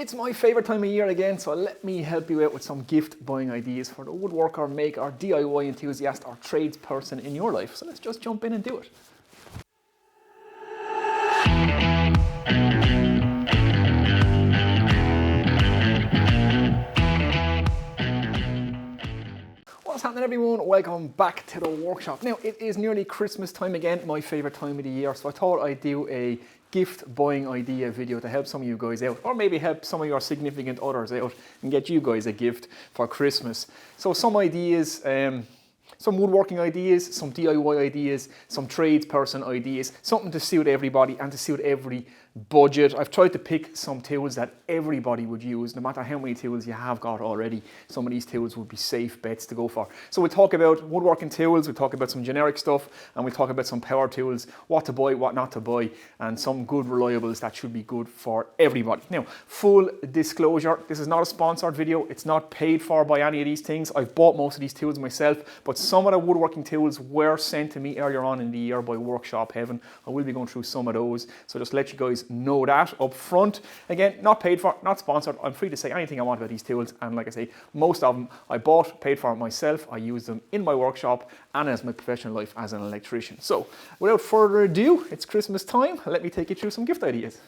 It's my favourite time of year again, so let me help you out with some gift buying ideas for the woodworker, maker, DIY enthusiast or tradesperson in your life. So let's just jump in and do it. What's happening, everyone? Welcome back to the workshop. Now, it is nearly Christmas time again, my favourite time of the year, so I thought I'd do a gift buying idea video to help some of you guys out, or maybe help some of your significant others out and get you guys a gift for Christmas. So some ideas, some woodworking ideas, some DIY ideas, some tradesperson ideas, something to suit everybody and to suit every budget. I've tried to pick some tools that everybody would use, no matter how many tools you have got already. Some of these tools would be safe bets to go for. So we'll talk about woodworking tools, we'll talk about some generic stuff, and we'll talk about some power tools, what to buy, what not to buy, and some good reliables that should be good for everybody. Now, full disclosure, this is not a sponsored video. It's not paid for by any of these things. I've bought most of these tools myself, but some of the woodworking tools were sent to me earlier on in the year by Workshop Heaven. I will be going through some of those, so just let you guys know that up front. Again, not paid for, not sponsored. I'm free to say anything I want about these tools, and like I say, most of them I bought, paid for myself. I use them in my workshop and as my professional life as an electrician. So without further ado, it's Christmas time. Let me take you through some gift ideas.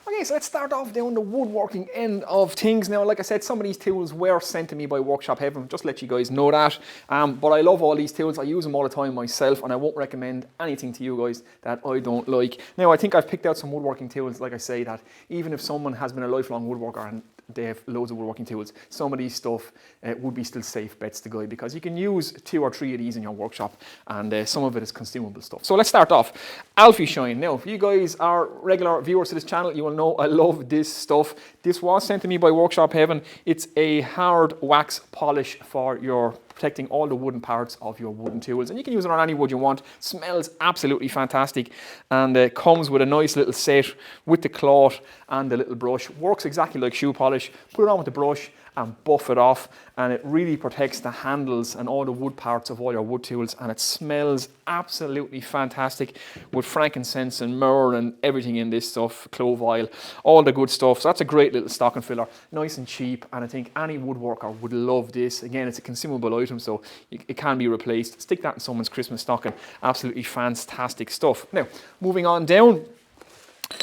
Okay, so let's start off down the woodworking end of things. Now, like I said, some of these tools were sent to me by Workshop Heaven, just to let you guys know that. But I love all these tools. I use them all the time myself, and I won't recommend anything to you guys that I don't like. Now, I think I've picked out some woodworking tools, like I say, that even if someone has been a lifelong woodworker and they have loads of woodworking tools, some of these stuff would be still safe bets to go, because you can use 2 or 3 of these in your workshop, and some of it is consumable stuff. So let's start off. Alfie Shine. Now, if you guys are regular viewers to this channel, you will know I love this stuff. This was sent to me by Workshop Heaven. It's a hard wax polish for your protecting all the wooden parts of your wooden tools, and you can use it on any wood you want. Smells absolutely fantastic, and comes with a nice little set with the cloth and the little brush. Works exactly like shoe polish. Put it on with the brush and buff it off, and it really protects the handles and all the wood parts of all your wood tools, and it smells absolutely fantastic with frankincense and myrrh and everything in this stuff, clove oil, all the good stuff. So that's a great little stocking filler, nice and cheap, and I think any woodworker would love this. Again, it's a consumable item, so it can be replaced. Stick that in someone's Christmas stocking. Absolutely fantastic stuff. Now, moving on down,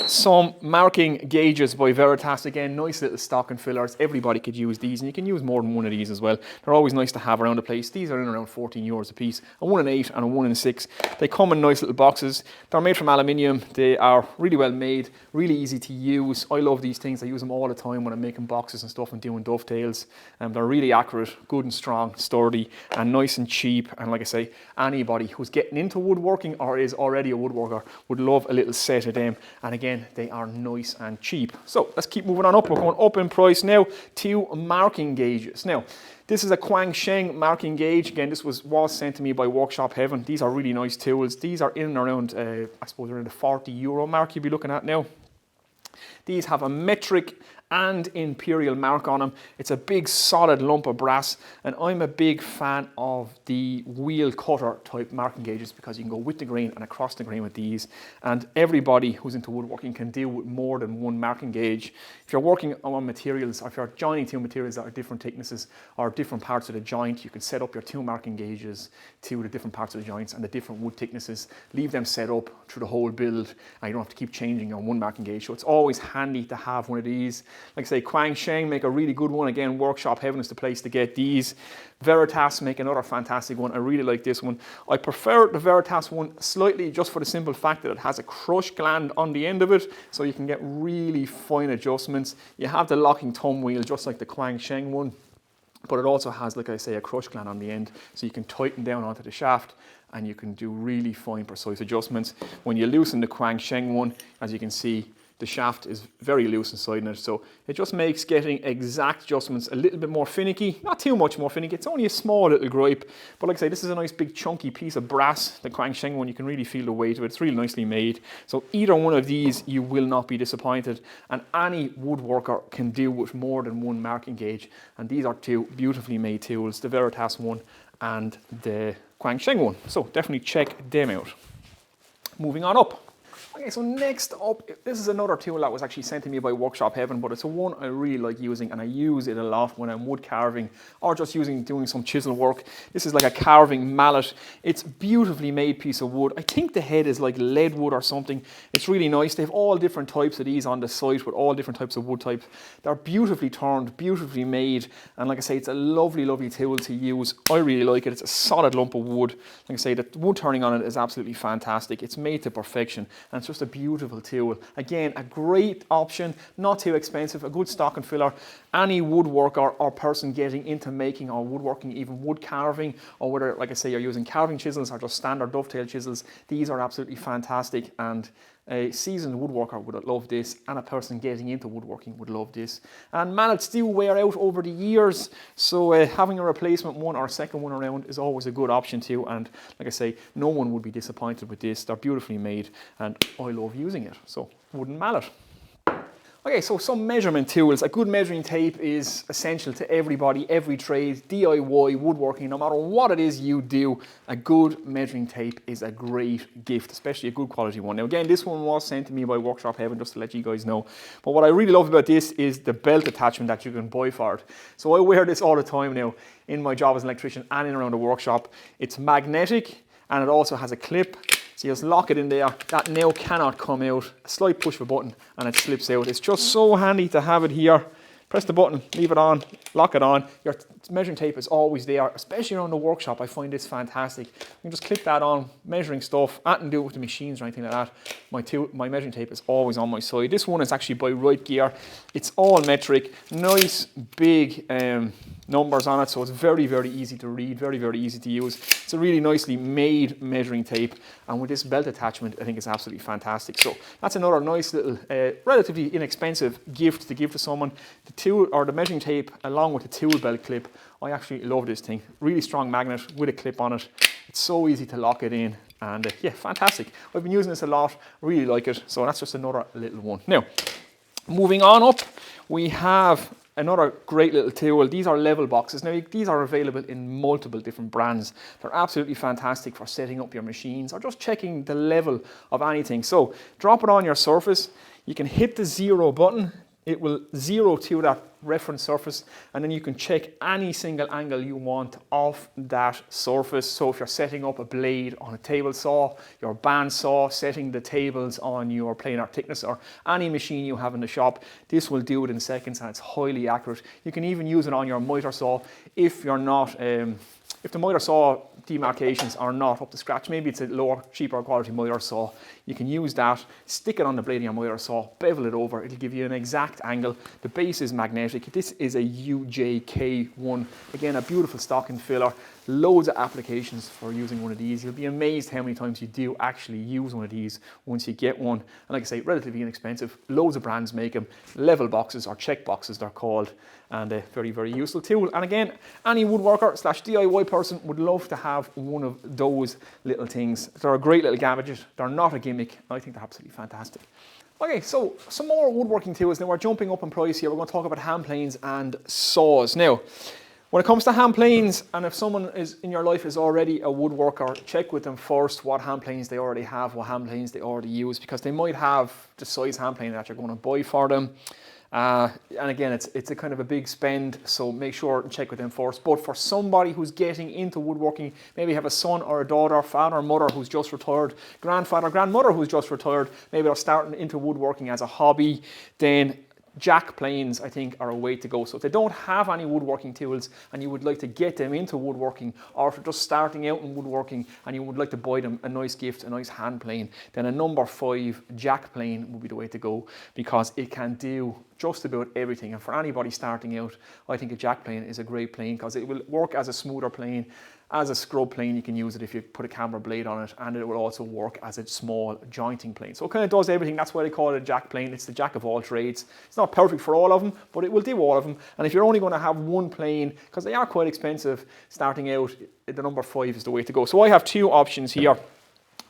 some marking gauges by Veritas. Again, nice little stocking fillers. Everybody could use these, and you can use more than one of these as well. They're always nice to have around the place. These are in around €14 a piece, a 1 in 8 and a 1 in 6. They come in nice little boxes. They're made from aluminium. They are really well made, really easy to use. I love these things. I use them all the time when I'm making boxes and stuff and doing dovetails. They're really accurate, good and strong, sturdy, and nice and cheap. And like I say, anybody who's getting into woodworking or is already a woodworker would love a little set of them. And again, they are nice and cheap. So let's keep moving on up. We're going up in price now to marking gauges. Now, this is a Quang Sheng marking gauge. Again, this was sent to me by Workshop Heaven. These are really nice tools. These are in and around, I suppose, around the €40 mark you'd be looking at now. These have a metric and imperial mark on them. It's a big solid lump of brass, and I'm a big fan of the wheel cutter type marking gauges, because you can go with the grain and across the grain with these, and everybody who's into woodworking can deal with more than one marking gauge. If you're working on materials, or if you're joining 2 materials that are different thicknesses or different parts of the joint, you can set up your 2 marking gauges to the different parts of the joints and the different wood thicknesses, leave them set up through the whole build, and you don't have to keep changing your one marking gauge. So it's always handy to have one of these. Like I say, Quang Sheng make a really good one. Again, Workshop Heaven is the place to get these. Veritas make another fantastic one. I really like this one. I prefer the Veritas one slightly, just for the simple fact that it has a crush gland on the end of it, so you can get really fine adjustments. You have the locking thumb wheel just like the Quang Sheng one, but it also has, like I say, a crush gland on the end, so you can tighten down onto the shaft and you can do really fine, precise adjustments. When you loosen the Quang Sheng one, as you can see, the shaft is very loose inside it, so it just makes getting exact adjustments a little bit more finicky. Not too much more finicky. It's only a small little gripe, but like I say, this is a nice big chunky piece of brass. The Quang Sheng one, you can really feel the weight of it. It's really nicely made. So either one of these, you will not be disappointed, and any woodworker can deal with more than one marking gauge, and these are 2 beautifully made tools, the Veritas one and the Quang Sheng one. So definitely check them out. Moving on up. Okay, so next up, this is another tool that was actually sent to me by Workshop Heaven, but it's a one I really like using, and I use it a lot when I'm wood carving or just doing some chisel work. This is like a carving mallet. It's a beautifully made piece of wood. I think the head is like lead wood or something. It's really nice. They have all different types of these on the site with all different types of wood types. They're beautifully turned, beautifully made, and like I say, it's a lovely, lovely tool to use. I really like it. It's a solid lump of wood. Like I say, the wood turning on it is absolutely fantastic. It's made to perfection, and it's just a beautiful tool. Again, a great option, not too expensive, a good stocking filler. Any woodworker or person getting into making or woodworking, even wood carving, or whether, like I say, you're using carving chisels or just standard dovetail chisels, these are absolutely fantastic, and a seasoned woodworker would love this, and a person getting into woodworking would love this. And mallets do wear out over the years, so having a replacement one or a second one around is always a good option too. And like I say, no one would be disappointed with this. They're beautifully made, and I love using it. So, wooden mallet. Okay, so some measurement tools. A good measuring tape is essential to everybody, every trade, DIY, woodworking, no matter what it is you do, a good measuring tape is a great gift, especially a good quality one. Now again, this one was sent to me by Workshop Heaven, just to let you guys know. But what I really love about this is the belt attachment that you can buy for it. So I wear this all the time now in my job as an electrician and in around the workshop. It's magnetic, and it also has a clip. So you just lock it in there. That now cannot come out. A slight push of a button and it slips out. It's just so handy to have it here. Press the button, leave it on, lock it on. Your measuring tape is always there, especially around the workshop. I find this fantastic. You can just clip that on, measuring stuff. I didn't do it with the machines or anything like that. My measuring tape is always on my side. This one is actually by Right Gear. It's all metric, nice big numbers on it, so it's very, very easy to read, very, very easy to use. It's a really nicely made measuring tape, and with this belt attachment, I think it's absolutely fantastic. So that's another nice little, relatively inexpensive gift to give to someone. The tool, or the measuring tape, along with the tool belt clip. I actually love this thing. Really strong magnet with a clip on it. It's so easy to lock it in, and yeah, fantastic. I've been using this a lot, really like it. So that's just another little one. Now, moving on up, we have another great little tool. These are level boxes. Now, these are available in multiple different brands. They're absolutely fantastic for setting up your machines or just checking the level of anything. So drop it on your surface. You can hit the 0 button. It will 0 to that reference surface, and then you can check any single angle you want off that surface. So if you're setting up a blade on a table saw, your band saw, setting the tables on your planar thickness, or any machine you have in the shop, this will do it in seconds, and it's highly accurate. You can even use it on your miter saw if you're not if the miter saw demarcations are not up to scratch. Maybe it's a lower, cheaper quality miter saw. You can use that, stick it on the blade of your miter saw, bevel it over. It'll give you an exact angle. The base is magnetic. This is a UJK1. Again, a beautiful stocking filler. Loads of applications for using one of these. You'll be amazed how many times you do actually use one of these once you get one. And like I say, relatively inexpensive. Loads of brands make them. Level boxes, or check boxes they're called. And a very, very useful tool. And again, any woodworker / DIY person would love to have one of those little things. They're a great little gadget. They're not a gimmick. I think they're absolutely fantastic. Okay, so some more woodworking tools. Now we're jumping up in price here. We're going to talk about hand planes and saws. Now, when it comes to hand planes, and if someone is in your life is already a woodworker, check with them first what hand planes they already have, what hand planes they already use, because they might have the size hand plane that you're going to buy for them. And again, it's a kind of a big spend, so make sure and check with them first. But for somebody who's getting into woodworking, maybe have a son or a daughter, father or mother who's just retired, grandfather, grandmother who's just retired, maybe they're starting into woodworking as a hobby, then jack planes, I think, are a way to go. So if they don't have any woodworking tools and you would like to get them into woodworking, or if they're just starting out in woodworking and you would like to buy them a nice gift, a nice hand plane, then a number 5 jack plane would be the way to go, because it can do just about everything. And for anybody starting out, I think a jack plane is a great plane, because it will work as a smoother plane. As a scrub plane, you can use it if you put a camber blade on it, and it will also work as a small jointing plane. So it kind of does everything. That's why they call it a jack plane. It's the jack of all trades. It's not perfect for all of them, but it will do all of them. And if you're only going to have one plane, because they are quite expensive starting out, the number 5 is the way to go. So I have 2 options here.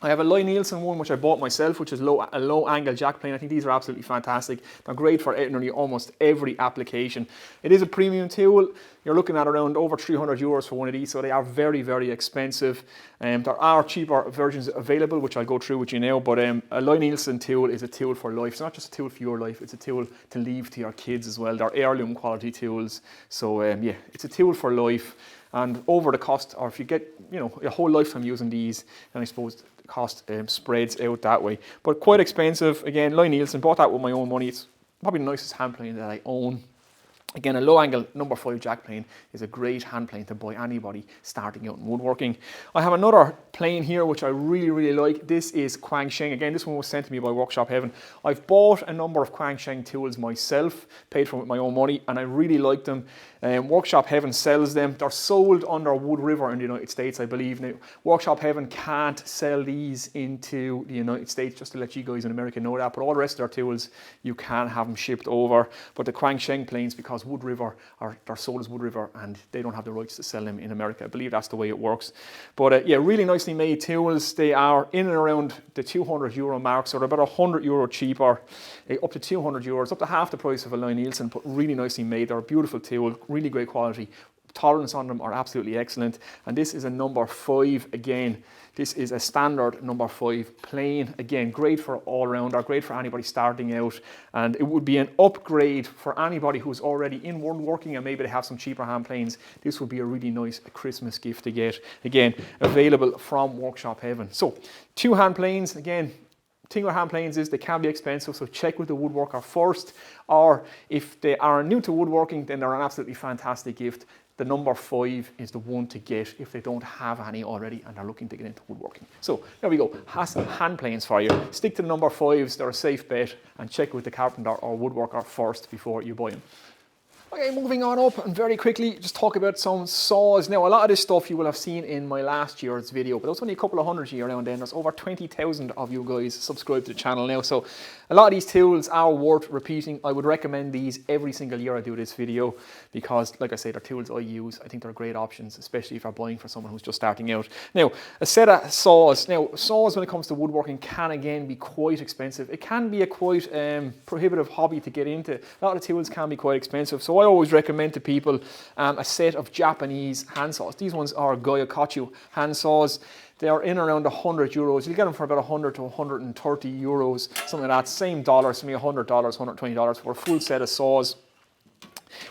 I have a Lie-Nielsen one which I bought myself, which is a low angle jack plane. I think these are absolutely fantastic. They're great for nearly almost every application. It is a premium tool. You're looking at around over 300 euros for one of these, so they are very, very expensive. There are cheaper versions available, which I'll go through with you now, but a Lie-Nielsen tool is a tool for life. It's not just a tool for your life, it's a tool to leave to your kids as well. They're heirloom quality tools, so yeah, it's a tool for life. And over the cost, or if you get, you know, your whole lifetime using these, then I suppose the cost spreads out that way. But quite expensive. Again, Lie-Nielsen, bought that with my own money. It's probably the nicest hand plane that I own. Again, a low angle number 5 jack plane is a great hand plane to buy anybody starting out in woodworking. I have another plane here which I really, really like. This is Quang Sheng. Again, this one was sent to me by Workshop Heaven. I've bought a number of Quang Sheng tools myself, paid for them with my own money, and I really like them. Workshop Heaven sells them. They're sold under Wood River in the United States, I believe. Now, Workshop Heaven can't sell these into the United States, just to let you guys in America know that. But all the rest of their tools, you can have them shipped over. But the Quang Sheng planes, because Wood River, they're sold as Wood River, and they don't have the rights to sell them in America. I believe that's the way it works. But yeah, really nicely made tools. They are in and around the 200 euro mark, so they're about 100 euro cheaper, up to 200 euros, up to half the price of a Lie-Nielsen, but really nicely made. They're a beautiful tool, really great quality. Tolerance on them are absolutely excellent. And this is a number 5 again. This is a standard number 5 plane. Again, great for all around, or great for anybody starting out. And it would be an upgrade for anybody who's already in woodworking and maybe they have some cheaper hand planes. This would be a really nice Christmas gift to get. Again, available from Workshop Heaven. So 2 hand planes, again, thing with hand planes is they can be expensive, so check with the woodworker first, or if they are new to woodworking, then they're an absolutely fantastic gift. The number 5 is the one to get if they don't have any already and are looking to get into woodworking. So there we go, has some hand planes for you. Stick to the number 5s, they're a safe bet, and check with the carpenter or woodworker first before you buy them. Okay, moving on up, and very quickly, just talk about some saws. Now, a lot of this stuff you will have seen in my last year's video, but there's only a couple of hundred here now and then. There's over 20,000 of you guys subscribed to the channel now, so a lot of these tools are worth repeating. I would recommend these every single year I do this video, because, like I say, they're tools I use. I think they're great options, especially if you're buying for someone who's just starting out. Now, a set of saws. Now, saws when it comes to woodworking can, again, be quite expensive. It can be a quite prohibitive hobby to get into. A lot of tools can be quite expensive, so I always recommend to people a set of Japanese hand saws. These ones are Goyokatsu hand saws. They are in around 100 euros. You get them for about 100 to 130 euros, something like that. Same dollars, maybe $100, $120 for a full set of saws,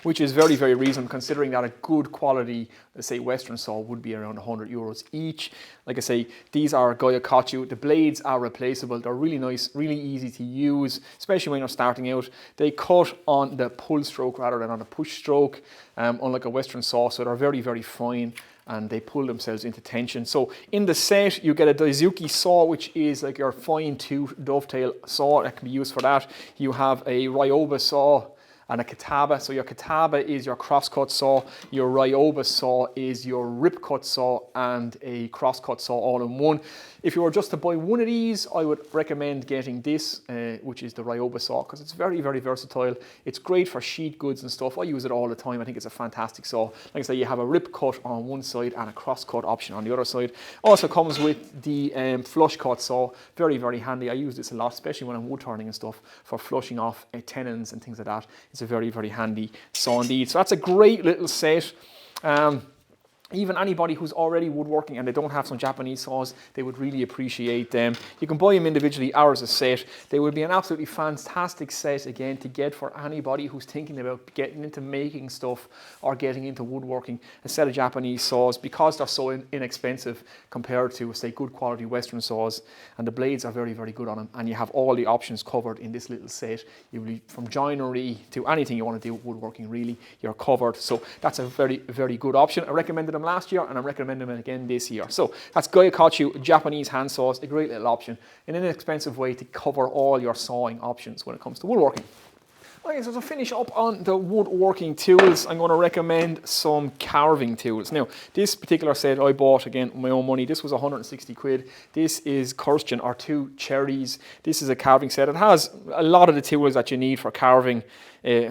which is very, very reasonable considering that a good quality, let's say, Western saw would be around 100 euros each. Like I say, these are Goyokatsu. The blades are replaceable. They're really nice, really easy to use, especially when you're starting out. They cut on the pull stroke rather than on the push stroke, unlike a Western saw, so they're very, very fine, and they pull themselves into tension. So in the set, you get a Daisuke saw, which is like your fine tooth dovetail saw that can be used for that. You have a Ryoba saw and a Kataba. So your Kataba is your crosscut saw, your Ryoba saw is your rip cut saw, and a crosscut saw all in one. If you were just to buy one of these, I would recommend getting this, which is the Ryoba saw, because it's very, very versatile. It's great for sheet goods and stuff. I use it all the time. I think it's a fantastic saw. Like I say, you have a rip cut on one side and a cross cut option on the other side. Also comes with the flush cut saw. Very, very handy. I use this a lot, especially when I'm wood turning and stuff, for flushing off tenons and things like that. It's a very, very handy saw indeed. So that's a great little set. Even anybody who's already woodworking and they don't have some Japanese saws, they would really appreciate them. You can buy them individually or as a set. They would be an absolutely fantastic set, again, to get for anybody who's thinking about getting into making stuff or getting into woodworking. A set of Japanese saws, because they're so inexpensive compared to, say, good quality Western saws, and the blades are very, very good on them, and you have all the options covered in this little set. You'll be from joinery to anything you want to do with woodworking, really, you're covered. So that's a very, very good option. I recommended them last year and I'm recommending them again this year. So that's Goyokatsu Japanese hand saws, a great little option, an inexpensive way to cover all your sawing options when it comes to woodworking. Okay, so to finish up on the woodworking tools, I'm going to recommend some carving tools. Now, this particular set I bought, again, with my own money. This was 160 quid. This is Kirsten, or 2 cherries. This is a carving set. It has a lot of the tools that you need for carving.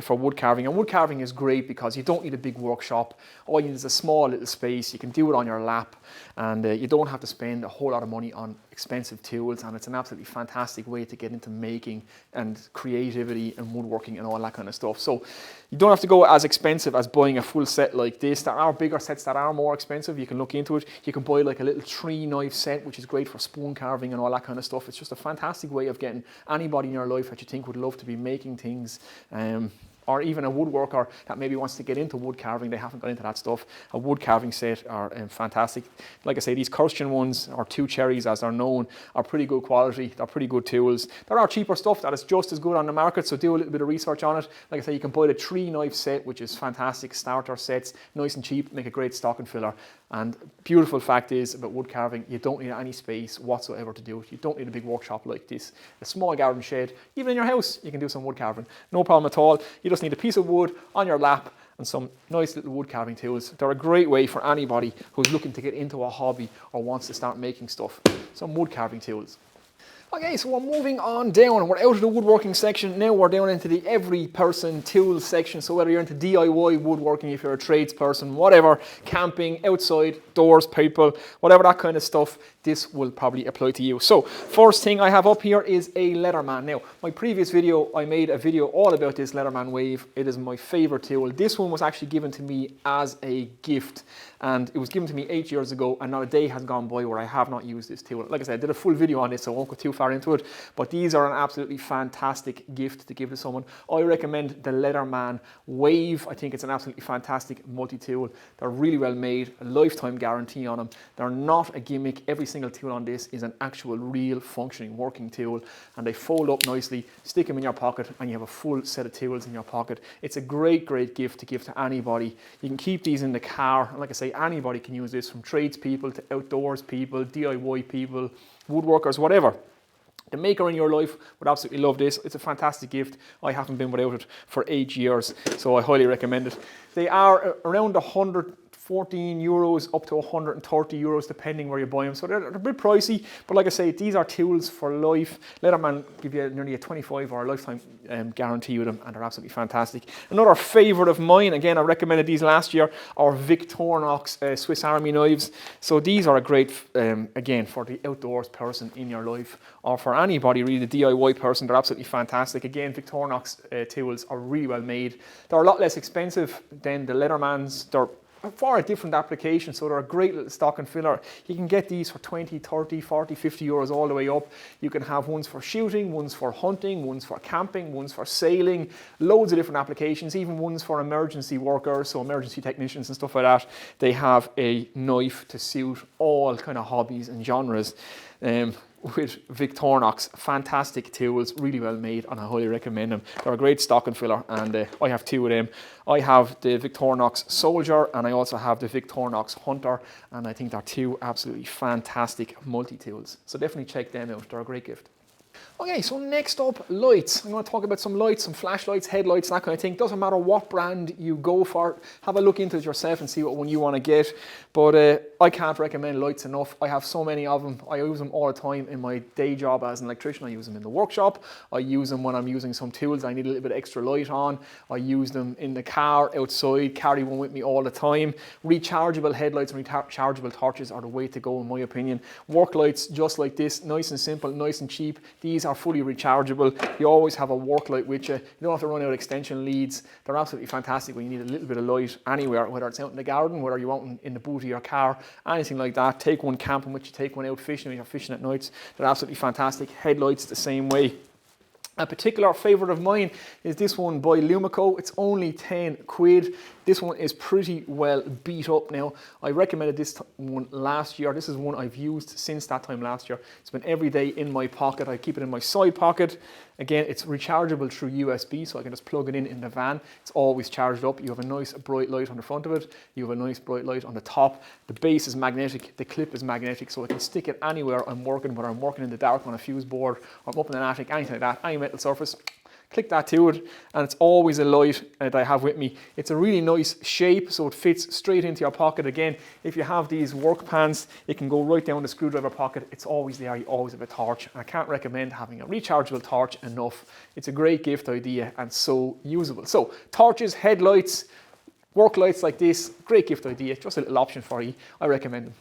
for wood carving. And wood carving is great because you don't need a big workshop. All you need is a small little space. You can do it on your lap, and you don't have to spend a whole lot of money on expensive tools, and it's an absolutely fantastic way to get into making and creativity and woodworking and all that kind of stuff. So you don't have to go as expensive as buying a full set like this. There are bigger sets that are more expensive. You can look into it. You can buy like a little 3-knife set, which is great for spoon carving and all that kind of stuff. It's just a fantastic way of getting anybody in your life that you think would love to be making things, or even a woodworker that maybe wants to get into wood carving. They haven't got into that stuff. A wood carving set are fantastic. Like I say, these Kirsten ones, or 2 cherries as they're known, are pretty good quality. They're pretty good tools. There are cheaper stuff that is just as good on the market, so do a little bit of research on it. Like I say, you can buy the 3-knife set, which is fantastic. Starter sets, nice and cheap, make a great stocking filler. And beautiful fact is about wood carving, you don't need any space whatsoever to do it. You don't need a big workshop like this. A small garden shed, even in your house, you can do some wood carving. No problem at all. You just need a piece of wood on your lap and some nice little wood carving tools. They're a great way for anybody who's looking to get into a hobby or wants to start making stuff. Some wood carving tools. Okay, so we're moving on down. We're out of the woodworking section. Now we're down into the every person tools section. So whether you're into DIY woodworking, if you're a tradesperson, whatever, camping, outside, doors, people, whatever that kind of stuff, this will probably apply to you. So first thing I have up here is a Leatherman. Now, my previous video, I made a video all about this Leatherman Wave. It is my favorite tool. This one was actually given to me as a gift, and it was given to me 8 years ago, and not a day has gone by where I have not used this tool. Like I said, I did a full video on this, so I won't go too far into it, but these are an absolutely fantastic gift to give to someone. I recommend the Leatherman Wave. I think it's an absolutely fantastic multi-tool. They're really well made, a lifetime guarantee on them. They're not a gimmick. Every single tool on this is an actual real functioning working tool, and they fold up nicely. Stick them in your pocket and you have a full set of tools in your pocket. It's a great gift to give to anybody. You can keep these in the car, and like I say, anybody can use this, from tradespeople to outdoors people, DIY people, woodworkers, whatever. The maker in your life would absolutely love this. It's a fantastic gift. I haven't been without it for 8 years, so I highly recommend it. They are around 114 euros up to 130 euros depending where you buy them, so they're a bit pricey, but like I say, these are tools for life. Leatherman give you nearly a 25 or a lifetime guarantee with them, and they're absolutely fantastic. Another favourite of mine, again, I recommended these last year, are Victorinox Swiss Army knives. So these are a great, again, for the outdoors person in your life, or for anybody really, the DIY person. They're absolutely fantastic. Again, Victorinox tools are really well made. They're a lot less expensive than the Leathermans. They're for a different application, so they're a great little stocking filler. You can get these for 20, 30, 40, 50 euros all the way up. You can have ones for shooting, ones for hunting, ones for camping, ones for sailing, loads of different applications, even ones for emergency workers, so emergency technicians and stuff like that. They have a knife to suit all kind of hobbies and genres. With Victorinox, fantastic tools, really well made, and I highly recommend them. They're a great stocking filler, and I have 2 of them. I have the Victorinox Soldier, and I also have the Victorinox Hunter, and I think they're 2 absolutely fantastic multi-tools. So definitely check them out, they're a great gift. Okay, so next up, lights. I'm going to talk about some lights, some flashlights, headlights, that kind of thing. Doesn't matter what brand you go for. Have a look into it yourself and see what one you want to get. But I can't recommend lights enough. I have so many of them. I use them all the time in my day job as an electrician. I use them in the workshop. I use them when I'm using some tools I need a little bit extra light on. I use them in the car, outside, carry one with me all the time. Rechargeable headlights and rechargeable torches are the way to go in my opinion. Work lights just like this, nice and simple, nice and cheap. These are fully rechargeable. You always have a work light with you. You don't have to run out extension leads. They're absolutely fantastic when you need a little bit of light anywhere, whether it's out in the garden, whether you're out in the boot of your car, anything like that. Take one camping with you, take one out fishing when you're fishing at nights. They're absolutely fantastic. Headlights the same way. A particular favourite of mine is this one by Lumico. It's only 10 quid. This one is pretty well beat up now. I recommended this one last year. This is one I've used since that time last year. It's been every day in my pocket. I keep it in my side pocket. Again, it's rechargeable through USB, so I can just plug it in the van. It's always charged up. You have a nice bright light on the front of it. You have a nice bright light on the top. The base is magnetic. The clip is magnetic, so I can stick it anywhere I'm working, whether I'm working in the dark on a fuse board, or I'm up in an attic, anything like that, any metal surface. click that to it, and it's always a light that I have with me. It's a really nice shape, so it fits straight into your pocket. Again, if you have these work pans, it can go right down the screwdriver pocket. It's always there, you always have a torch. And I can't recommend having a rechargeable torch enough. It's a great gift idea and so usable. So torches, headlights, work lights like this, great gift idea, just a little option for you. I recommend them.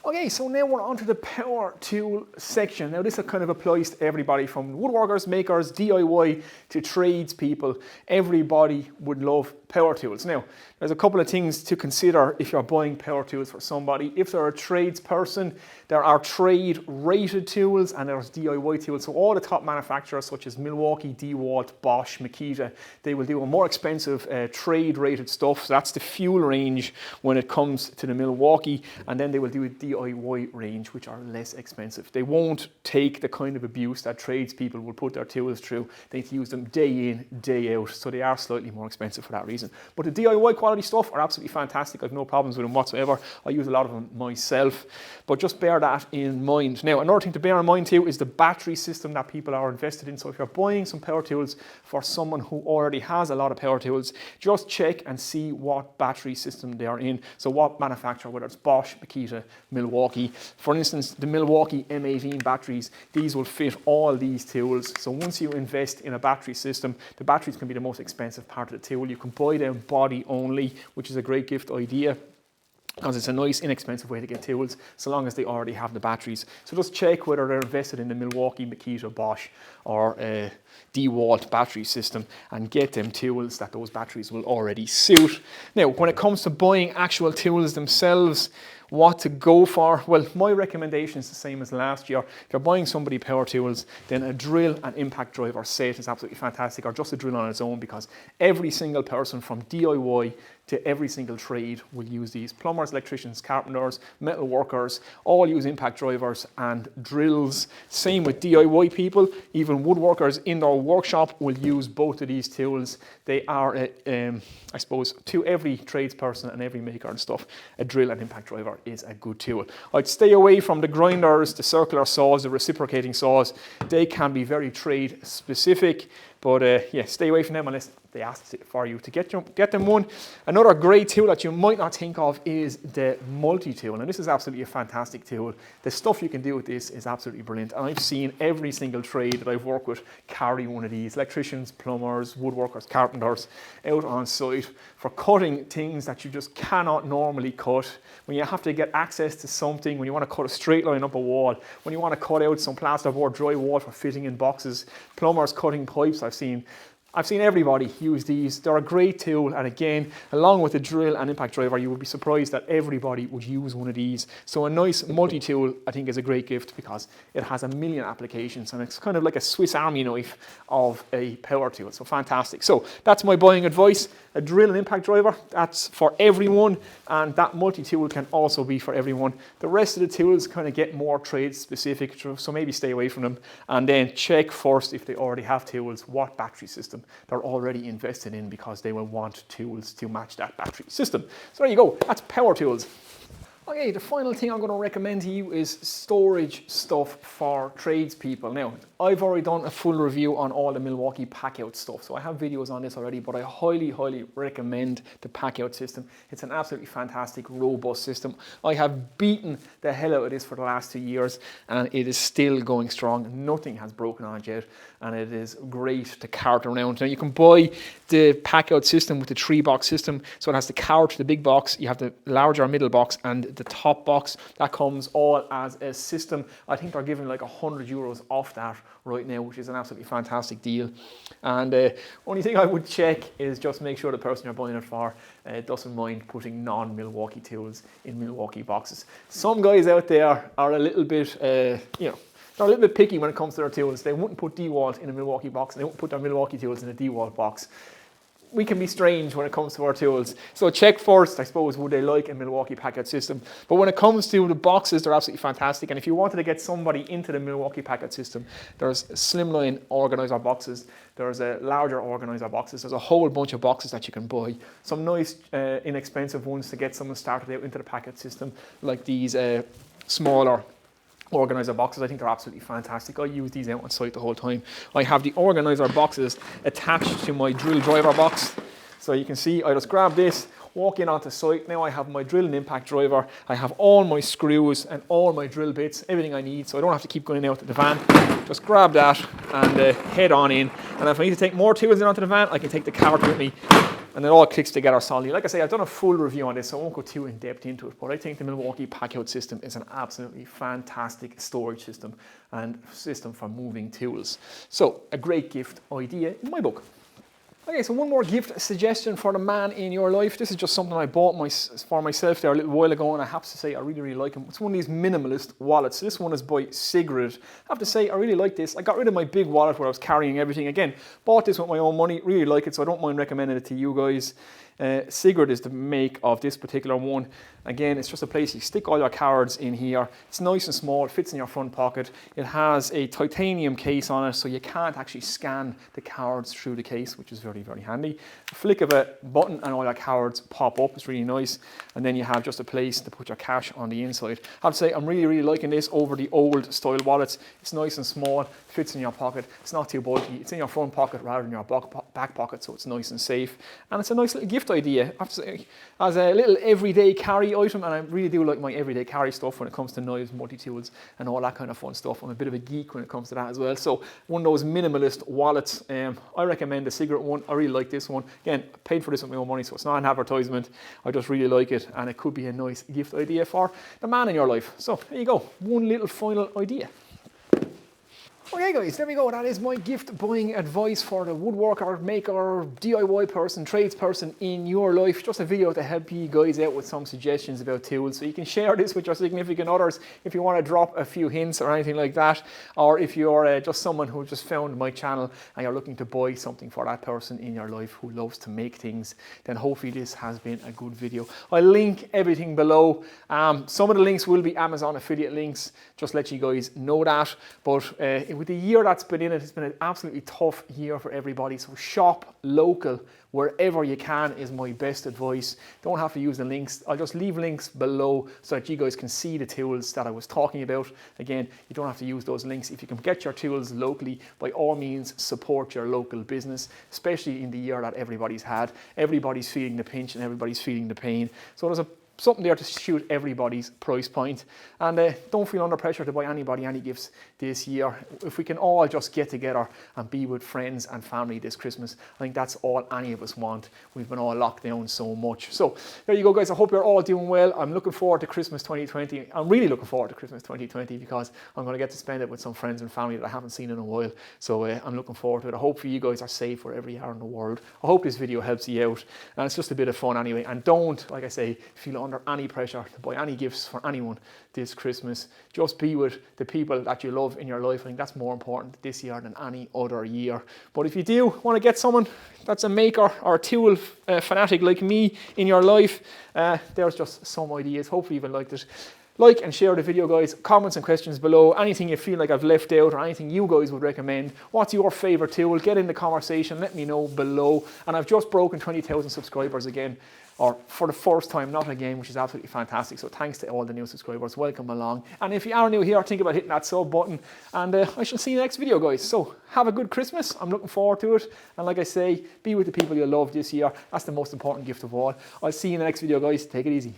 Okay, so now we're on to the power tool section. Now this kind of applies to everybody from woodworkers, makers, DIY to tradespeople. Everybody would love power tools. Now, there's a couple of things to consider if you're buying power tools for somebody. If they're a tradesperson, there are trade rated tools and there's DIY tools. So all the top manufacturers such as Milwaukee, DeWalt, Bosch, Makita, they will do a more expensive trade rated stuff. So that's the fuel range when it comes to the Milwaukee, and then they will do a DIY range, which are less expensive. They won't take the kind of abuse that tradespeople will put their tools through. They need to use them day in, day out, so they are slightly more expensive for that reason. But the DIY quality stuff are absolutely fantastic. I've no problems with them whatsoever. I use a lot of them myself, but just bear that in mind. Now, another thing to bear in mind too is the battery system that people are invested in. So if you're buying some power tools for someone who already has a lot of power tools, just check and see what battery system they are in. So what manufacturer, whether it's Bosch, Makita, Milwaukee. For instance, the Milwaukee M18 batteries, these will fit all these tools. So once you invest in a battery system, the batteries can be the most expensive part of the tool. You can buy them body only, which is a great gift idea, because it's a nice, inexpensive way to get tools, so long as they already have the batteries. So just check whether they're invested in the Milwaukee, Makita, Bosch, or DeWalt battery system, and get them tools that those batteries will already suit. Now, when it comes to buying actual tools themselves, what to go for? Well, my recommendation is the same as last year. If you're buying somebody power tools, then a drill and impact driver set is absolutely fantastic, or just a drill on its own, because every single person from DIY to every single trade will use these. Plumbers, electricians, carpenters, metal workers, all use impact drivers and drills. Same with DIY people, even woodworkers in their workshop will use both of these tools. They are, I suppose, to every tradesperson and every maker and stuff, a drill and impact driver is a good tool. I'd stay away from the grinders, the circular saws, the reciprocating saws. They can be very trade specific, but yeah, stay away from them unless they ask for you to get them one. Another great tool that you might not think of is the multi-tool, and this is absolutely a fantastic tool. The stuff you can do with this is absolutely brilliant, and I've seen every single trade that I've worked with carry one of these. Electricians, plumbers, woodworkers, carpenters, out on site for cutting things that you just cannot normally cut. When you have to get access to something, when you want to cut a straight line up a wall, when you want to cut out some plasterboard drywall for fitting in boxes, plumbers cutting pipes, I've seen everybody use these. They're a great tool, and again, along with the drill and impact driver, you would be surprised that everybody would use one of these. So a nice multi-tool, I think, is a great gift because it has a million applications, and it's kind of like a Swiss Army knife of a power tool. So fantastic. So that's my buying advice. A drill and impact driver, that's for everyone, and that multi-tool can also be for everyone. The rest of the tools kind of get more trade specific, so maybe stay away from them, and then check first if they already have tools, what battery system they're already invested in, because they will want tools to match that battery system. So there you go, that's power tools. Okay, the final thing I'm going to recommend to you is storage stuff for tradespeople. Now, I've already done a full review on all the Milwaukee pack-out stuff, so I have videos on this already, but I highly, highly recommend the pack-out system. It's an absolutely fantastic, robust system. I have beaten the hell out of this for the last 2 years, and it is still going strong. Nothing has broken on it yet, and it is great to cart around. Now, you can buy the pack-out system with the 3-box system, so it has the cart, the big box, you have the larger middle box, and the top box. That comes all as a system. I think they're giving like €100 off that right now, which is an absolutely fantastic deal. And only thing I would check is just make sure the person you're buying it for doesn't mind putting non-Milwaukee tools in Milwaukee boxes. Some guys out there are a little bit, they're a little bit picky when it comes to their tools. They wouldn't put DeWalt in a Milwaukee box, and they wouldn't put their Milwaukee tools in a DeWalt box. We can be strange when it comes to our tools. So check first, I suppose, would they like a Milwaukee pack-out system. But when it comes to the boxes, they're absolutely fantastic. And if you wanted to get somebody into the Milwaukee pack-out system, there's slimline organizer boxes, there's a larger organizer boxes, there's a whole bunch of boxes that you can buy. Some nice, inexpensive ones to get someone started out into the pack-out system, like these smaller organizer boxes. I think they're absolutely fantastic. I use these out on site the whole time. I have the organizer boxes attached to my drill driver box. So you can see I just grab this, walk in onto site. Now I have my drill and impact driver. I have all my screws and all my drill bits, everything I need. So I don't have to keep going out to the van. Just grab that and head on in. And if I need to take more tools in onto the van, I can take the cart with me. And it all clicks together solidly. Like I say, I've done a full review on this, so I won't go too in depth into it, but I think the Milwaukee Packout system is an absolutely fantastic storage system and system for moving tools. So a great gift idea in my book. Okay, so one more gift suggestion for the man in your life. This is just something I bought for myself there a little while ago, and I have to say I really, really like them. It's one of these minimalist wallets. This one is by Sigrid. I have to say I really like this. I got rid of my big wallet where I was carrying everything. Again, bought this with my own money, really like it, so I don't mind recommending it to you guys. Sigrid is the make of this particular one. Again, it's just a place you stick all your cards in here. It's nice and small, it fits in your front pocket. It has a titanium case on it, so you can't actually scan the cards through the case, which is very, very handy. A flick of a button and all your cards pop up. It's really nice. And then you have just a place to put your cash on the inside. I have to say, I'm really, really liking this over the old style wallets. It's nice and small, fits in your pocket. It's not too bulky. It's in your front pocket rather than your back pocket, so it's nice and safe. And it's a nice little gift idea. I have to say, as a little everyday carry item, and I really do like my everyday carry stuff when it comes to knives, multi-tools, and all that kind of fun stuff. I'm a bit of a geek when it comes to that as well. So one of those minimalist wallets, I recommend the Sigrid one. I really like this one. Again, I paid for this with my own money, so it's not an advertisement. I just really like it, and it could be a nice gift idea for the man in your life. So there you go, one little final idea. Okay guys, there we go. That is my gift buying advice for the woodworker, maker, DIY person, tradesperson in your life. Just a video to help you guys out with some suggestions about tools. So you can share this with your significant others if you want to drop a few hints or anything like that. Or if you're just someone who just found my channel and you're looking to buy something for that person in your life who loves to make things, then hopefully this has been a good video. I'll link everything below. Some of the links will be Amazon affiliate links, just let you guys know that. But with the year that's been in it, it's been an absolutely tough year for everybody. So shop local wherever you can is my best advice. Don't have to use the links. I'll just leave links below so that you guys can see the tools that I was talking about. Again, you don't have to use those links. If you can get your tools locally, by all means, support your local business, especially in the year that everybody's had. Everybody's feeling the pinch and everybody's feeling the pain. So there's something there to shoot everybody's price point. And don't feel under pressure to buy anybody any gifts this year. If we can all just get together and be with friends and family this Christmas, I think that's all any of us want. We've been all locked down so much. So there you go guys, I hope you're all doing well. I'm looking forward to Christmas 2020. I'm really looking forward to Christmas 2020 because I'm going to get to spend it with some friends and family that I haven't seen in a while. So I'm looking forward to it. I hope you guys are safe wherever you are in the world. I hope this video helps you out. And it's just a bit of fun anyway. And don't, like I say, feel under any pressure to buy any gifts for anyone this Christmas. Just be with the people that you love in your life. I think that's more important this year than any other year. But if you do want to get someone that's a maker or a tool fanatic like me in your life, there's just some ideas. Hopefully you've liked it. Like and share the video guys, comments and questions below, anything you feel like I've left out or anything you guys would recommend. What's your favourite tool? Get in the conversation, let me know below. And I've just broken 20,000 subscribers again, or for the first time, not again, which is absolutely fantastic. So thanks to all the new subscribers, welcome along. And if you are new here, think about hitting that sub button, and I shall see you next video guys. So have a good Christmas, I'm looking forward to it. And like I say, be with the people you love this year. That's the most important gift of all. I'll see you in the next video guys, take it easy.